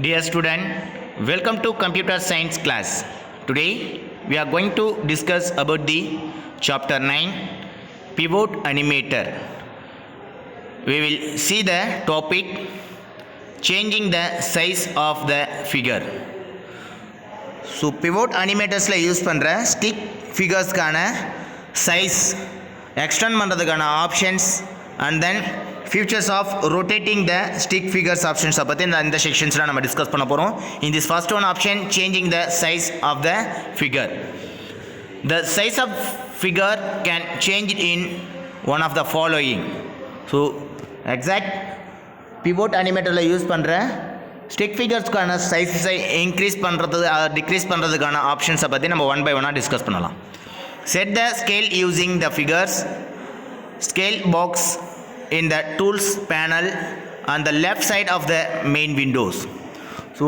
Dear student, welcome to computer science class. Today we are going to discuss about the chapter 9 pivot animator. We will see the topic changing the size of the figure. So pivot animators la use பண்ற stick figures கான size extend பண்றதுக்கான options and then features of rotating the stick figures options பத்தி இந்த செக்ஷன்ஸ்ல நம்ம discuss பண்ண போறோம். In this first one option, changing the size of the figure. The size of figure can change in one of the following. So exact pivot animatorல use பண்ற stick ஃபிகர்ஸ்க்கான சைஸை increase பண்ணுறது டிக்ரீஸ் பண்ணுறதுக்கான ஆப்ஷன்ஸை பற்றி நம்ம ஒன் பை ஒன்னாக டிஸ்கஸ் பண்ணலாம். Set the scale using the figures scale box in the tools panel on the left side of the main windows. So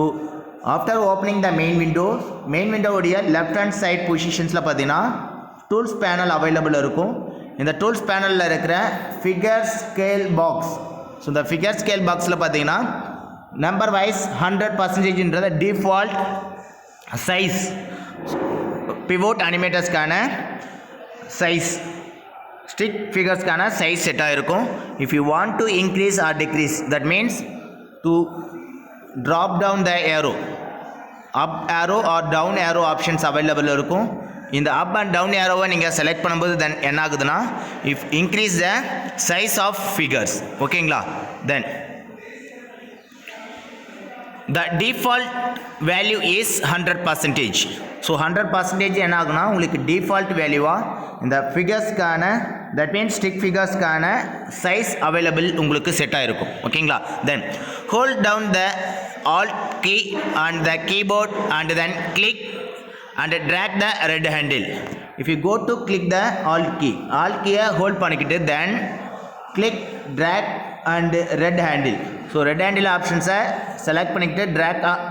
after opening the main window உடைய left hand side positionsல பார்த்தீங்கன்னா tools panel available இருக்கும். இந்த tools panelல இருக்கிற figure scale box. So the figure scale boxல பார்த்தீங்கன்னா number wise 100% ன்றத default size pivot animators கான size stick figures கான size set ஆயிருக்கும். If you want to increase or decrease, that means to drop down the arrow, up arrow or down arrow options available இருக்கும். இந்த up and down arrow நீங்க select பண்ணும்போது then என்ன ஆகுதுன்னா if increase the size of figures, ஓகேங்களா? then the default value is 100%. So 100% என்ன ஆகுனா உங்களுக்கு டிஃபால்ட் வேல்யூவாக இந்த ஃபிகர்ஸ்க்கான தட் மீன்ஸ் ஸ்டிக் ஃபிகர்ஸ்க்கான சைஸ் அவைலபிள் உங்களுக்கு செட் ஆகிருக்கும். ஓகேங்களா? Then hold down the alt key and the keyboard and then click and drag the red handle. If you go to click the alt கீயை hold பண்ணிக்கிட்டு then click drag and red handle. So red handle ஆப்ஷன்ஸை select பண்ணிக்கிட்டு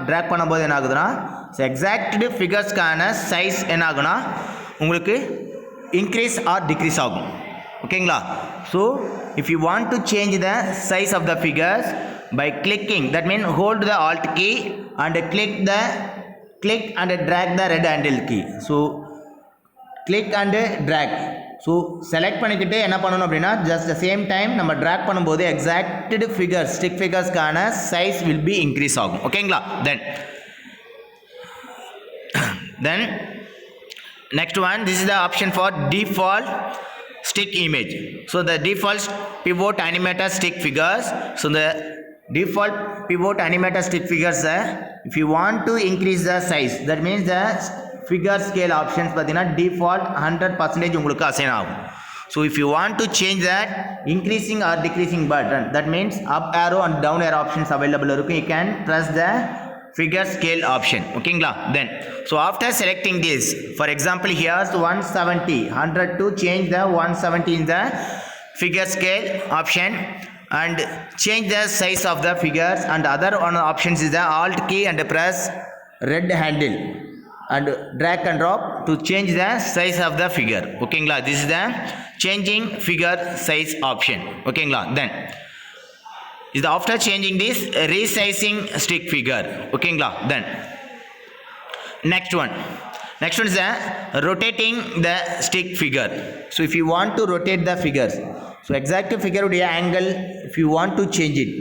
drag பண்ணும்போது என்ன ஆகுதுன்னா so exact ஃபிகர்ஸ்க்கான size என்ன ஆகுனா உங்களுக்கு இன்க்ரீஸ் ஆர் டிக்ரீஸ் ஆகும். ஓகேங்களா? So if you want to change the size of the figures by clicking, that mean hold the alt key and click and drag the red handle key. So click and drag. So select பண்ணிக்கிட்டு என்ன பண்ணணும் அப்படின்னா just the same time நம்ம drag பண்ணும்போது exact figures stick ஃபிகர்ஸ்க்கான size will be increase ஆகும். ஓகேங்களா? then next one, this is the option for default stick image. So the default pivot animator stick figures. So the default pivot animator stick figures, if you want to increase the size, that means the figure scale options பார்த்தீங்கன்னா default 100% உங்களுக்கு assign ஆகும். So if you want to change that increasing or decreasing button, that means up arrow and down arrow options available இருக்கும். You can press the figure scale option. ஓகேங்களா? then so after selecting this, for example here's 100 to change the 170 in the figure scale option and change the size of the figures, and other one options is the alt key and press red handle and drag and drop to change the size of the figure. ஓகேங்களா? this is the changing figure size option. ஓகேங்களா? then is after changing this resizing stick figure. ஓகேங்களா? then next one is the rotating the stick figure. So if you want to rotate the figures, so exact figure உடைய angle if you want to change it,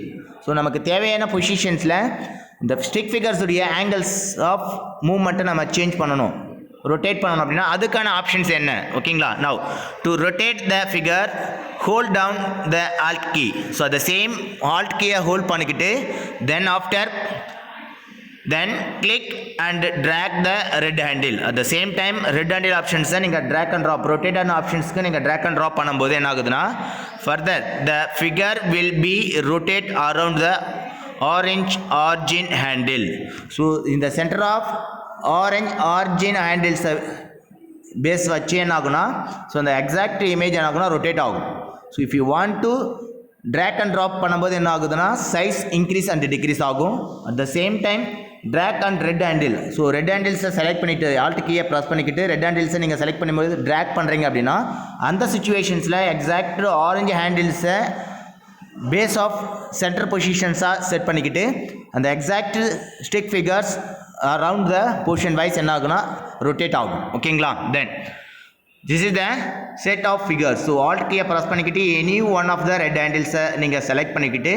so நமக்கு தேவையான பொசிஷன்ஸில் இந்த stick figures உடைய angles of மூவ்மெண்ட்டை நம்ம change பண்ணணும், rotate பண்ணணும் அப்படின்னா அதுக்கான ஆப்ஷன்ஸ் என்ன? ஓகேங்களா? Now to rotate the figure hold down the alt key. So அந்த சேம் ஆல்ட் கீயை ஹோல்ட் பண்ணிக்கிட்டு then after click and drag the red handle. At the same time red handle ஆப்ஷன்ஸை நீங்கள் ட்ராக் அண்ட் ட்ராப் ரொட்டேட்டான ஆப்ஷன்ஸ்க்கு நீங்கள் drag and drop பண்ணும்போது என்ன ஆகுதுன்னா further the figure will be rotate around the orange origin handle. So in the center of orange origin handles base வச்சு என்ன ஆகுனா ஸோ அந்த எக்ஸாக்ட் இமேஜ் என்ன ஆகுனா ரொட்டேட் ஆகும். So if you want to drag and drop பண்ணும்போது என்ன ஆகுதுன்னா சைஸ் இன்க்ரீஸ் அண்ட் டிக்ரீஸ் ஆகும். At the same time drag and red handle. So red ஹேண்டில்ஸை செலக்ட் பண்ணிவிட்டு ஆல்ட் கீயை ப்ரெஸ் பண்ணிக்கிட்டு ரெட் ஹேண்டில்ஸை நீங்கள் செலக்ட் பண்ணும்போது ட்ராக் பண்ணுறீங்க அப்படின்னா அந்த சுச்சுவேஷன்ஸில் எக்ஸாக்ட் ஆரஞ்சு ஹேண்டில்ஸை பேஸ் ஆஃப் சென்டர் பொசிஷன்ஸாக செட் பண்ணிக்கிட்டு அந்த exact stick figures around the position wise என்ன ஆகுனா ரொட்டேட் ஆகும். ஓகேங்களா? Then this is the set of figures. So alt கீயை ப்ரெஸ் பண்ணிக்கிட்டு any one of the red ஹேண்டில்ஸை நீங்கள் செலக்ட் பண்ணிக்கிட்டு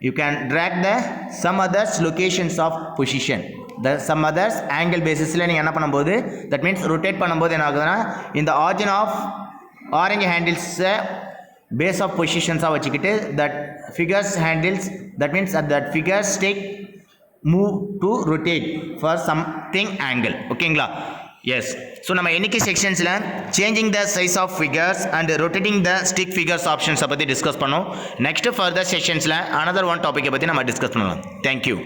you can drag the some others locations of position. The some others angle பேசிஸில் நீங்கள் என்ன பண்ணும்போது தட் மீன்ஸ் ரொட்டேட் பண்ணும்போது என்ன ஆகுதுன்னா இந்த ஆரிஜின் ஆஃப் ஆரஞ்சு ஹேண்டில்ஸை பேஸ் ஆஃப் பொசிஷன்ஸாக வச்சுக்கிட்டு that figures handles that means that figures take move to rotate for something angle. ஓகேங்களா? எஸ். ஸோ நம்ம இன்னைக்கு செக்ஷன்ஸில் changing the size of figures and rotating the stick figures ஆப்ஷன்ஸை பற்றி discuss பண்ணோம். நெக்ஸ்ட் ஃபர்தர் செக்ஷன்ஸில் அனதர் ஒன் டாப்பிக்கை பற்றி நம்ம டிஸ்கஸ் பண்ணலாம். தேங்க்யூ.